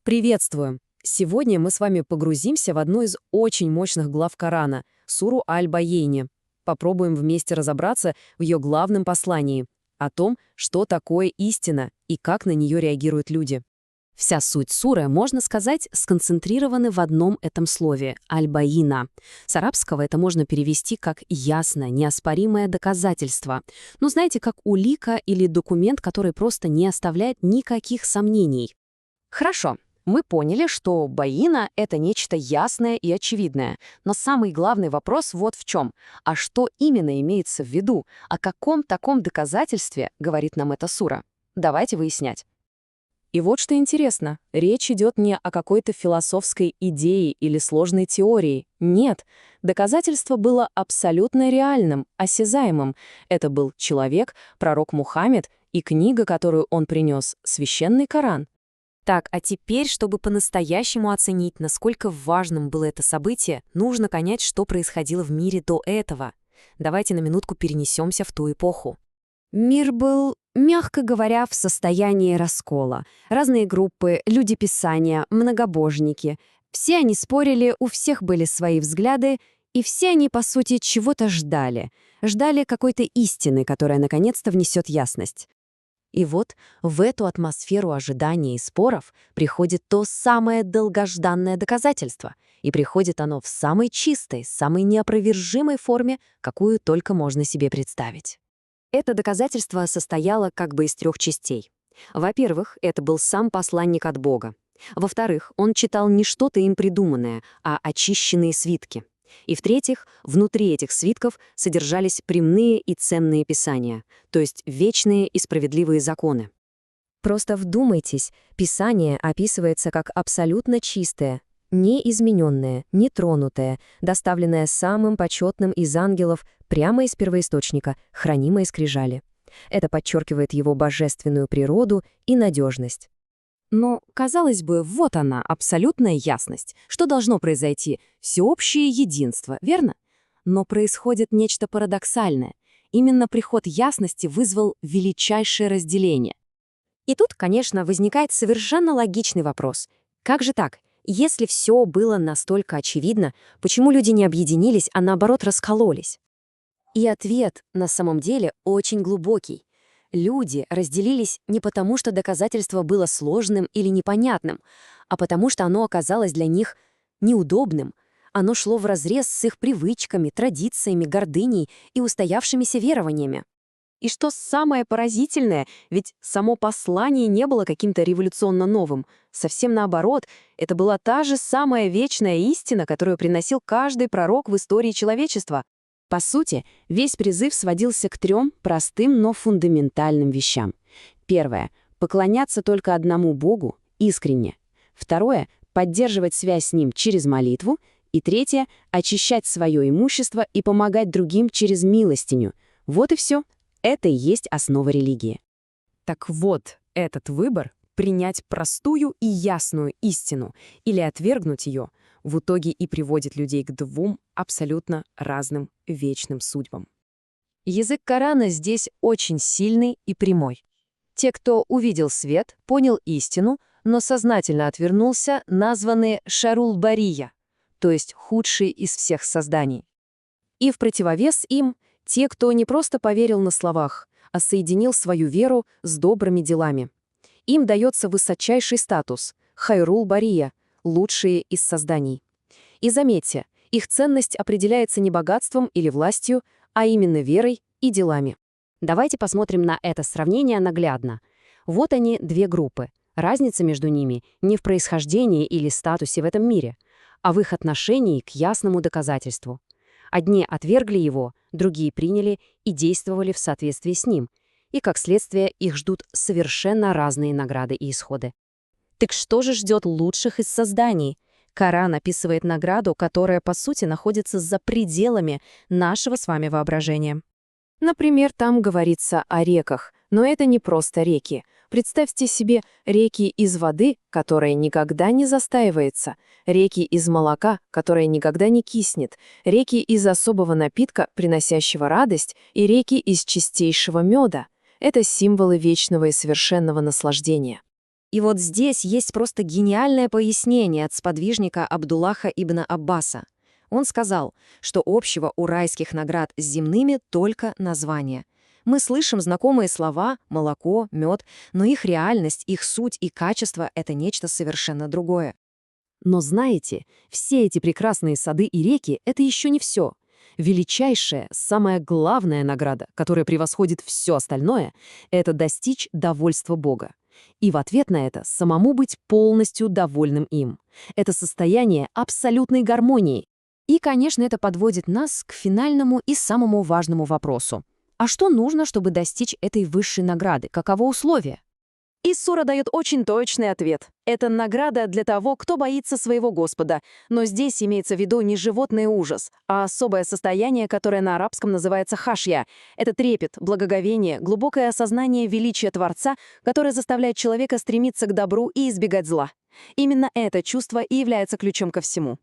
Приветствую! Сегодня мы с вами погрузимся в одну из очень мощных глав Корана — суру Аль-Баййине. Попробуем вместе разобраться в ее главном послании — о том, что такое истина и как на нее реагируют люди. Вся суть суры, можно сказать, сконцентрирована в одном этом слове — «аль-байина». С арабского это можно перевести как «ясно, неоспоримое доказательство». Ну, знаете, как улика или документ, который просто не оставляет никаких сомнений. Хорошо, мы поняли, что байина — это нечто ясное и очевидное. Но самый главный вопрос вот в чем. А что именно имеется в виду? О каком таком доказательстве говорит нам эта сура? Давайте выяснять. И вот что интересно, речь идет не о какой-то философской идее или сложной теории. Нет, доказательство было абсолютно реальным, осязаемым. Это был человек, пророк Мухаммед, и книга, которую он принес, священный Коран. Так, а теперь, чтобы по-настоящему оценить, насколько важным было это событие, нужно понять, что происходило в мире до этого. Давайте на минутку перенесемся в ту эпоху. Мир был, мягко говоря, в состоянии раскола. Разные группы, люди Писания, многобожники. Все они спорили, у всех были свои взгляды, и все они, по сути, чего-то ждали. Ждали какой-то истины, которая наконец-то внесет ясность. И вот в эту атмосферу ожидания и споров приходит то самое долгожданное доказательство. И приходит оно в самой чистой, самой неопровержимой форме, какую только можно себе представить. Это доказательство состояло как бы из трех частей. Во-первых, это был сам посланник от Бога. Во-вторых, он читал не что-то им придуманное, а очищенные свитки. И в-третьих, внутри этих свитков содержались прямые и ценные писания, то есть вечные и справедливые законы. Просто вдумайтесь, Писание описывается как абсолютно чистое, неизмененное, нетронутое, доставленное самым почетным из ангелов прямо из первоисточника, хранимое скрижали. Это подчеркивает его божественную природу и надежность. Но, казалось бы, вот она, абсолютная ясность. Что должно произойти? Всеобщее единство, верно? Но происходит нечто парадоксальное. Именно приход ясности вызвал величайшее разделение. И тут, конечно, возникает совершенно логичный вопрос. Как же так? Если все было настолько очевидно, почему люди не объединились, а наоборот раскололись? И ответ на самом деле очень глубокий. Люди разделились не потому, что доказательство было сложным или непонятным, а потому что оно оказалось для них неудобным. Оно шло вразрез с их привычками, традициями, гордыней и устоявшимися верованиями. И что самое поразительное, ведь само послание не было каким-то революционно новым. Совсем наоборот, это была та же самая вечная истина, которую приносил каждый пророк в истории человечества. По сути, весь призыв сводился к трем простым, но фундаментальным вещам. Первое — поклоняться только одному Богу, искренне. Второе — поддерживать связь с Ним через молитву. И третье — очищать свое имущество и помогать другим через милостиню. Вот и все. Это и есть основа религии. Так вот, этот выбор — принять простую и ясную истину или отвергнуть ее — в итоге и приводит людей к двум абсолютно разным вечным судьбам. Язык Корана здесь очень сильный и прямой. Те, кто увидел свет, понял истину, но сознательно отвернулся, названы Шарул-Бария, то есть худшие из всех созданий. И в противовес им те, кто не просто поверил на словах, а соединил свою веру с добрыми делами. Им дается высочайший статус — Хайрул-Бария, лучшие из созданий. И заметьте, их ценность определяется не богатством или властью, а именно верой и делами. Давайте посмотрим на это сравнение наглядно. Вот они, две группы. Разница между ними не в происхождении или статусе в этом мире, а в их отношении к ясному доказательству. Одни отвергли его, другие приняли и действовали в соответствии с ним. И, как следствие, их ждут совершенно разные награды и исходы. Так что же ждет лучших из созданий? Коран описывает награду, которая, по сути, находится за пределами нашего с вами воображения. Например, там говорится о реках, но это не просто реки. Представьте себе реки из воды, которая никогда не застаивается, реки из молока, которое никогда не киснет, реки из особого напитка, приносящего радость, и реки из чистейшего меда. Это символы вечного и совершенного наслаждения. И вот здесь есть просто гениальное пояснение от сподвижника Абдуллаха ибн Аббаса. Он сказал, что общего у райских наград с земными только название. Мы слышим знакомые слова «молоко», «мед», но их реальность, их суть и качество — это нечто совершенно другое. Но знаете, все эти прекрасные сады и реки — это еще не все. Величайшая, самая главная награда, которая превосходит все остальное, это достичь довольства Бога. И в ответ на это самому быть полностью довольным им. Это состояние абсолютной гармонии. И, конечно, это подводит нас к финальному и самому важному вопросу. А что нужно, чтобы достичь этой высшей награды? Каково условие? И сура дает очень точный ответ. Это награда для того, кто боится своего Господа. Но здесь имеется в виду не животный ужас, а особое состояние, которое на арабском называется хашья. Это трепет, благоговение, глубокое осознание величия Творца, которое заставляет человека стремиться к добру и избегать зла. Именно это чувство и является ключом ко всему.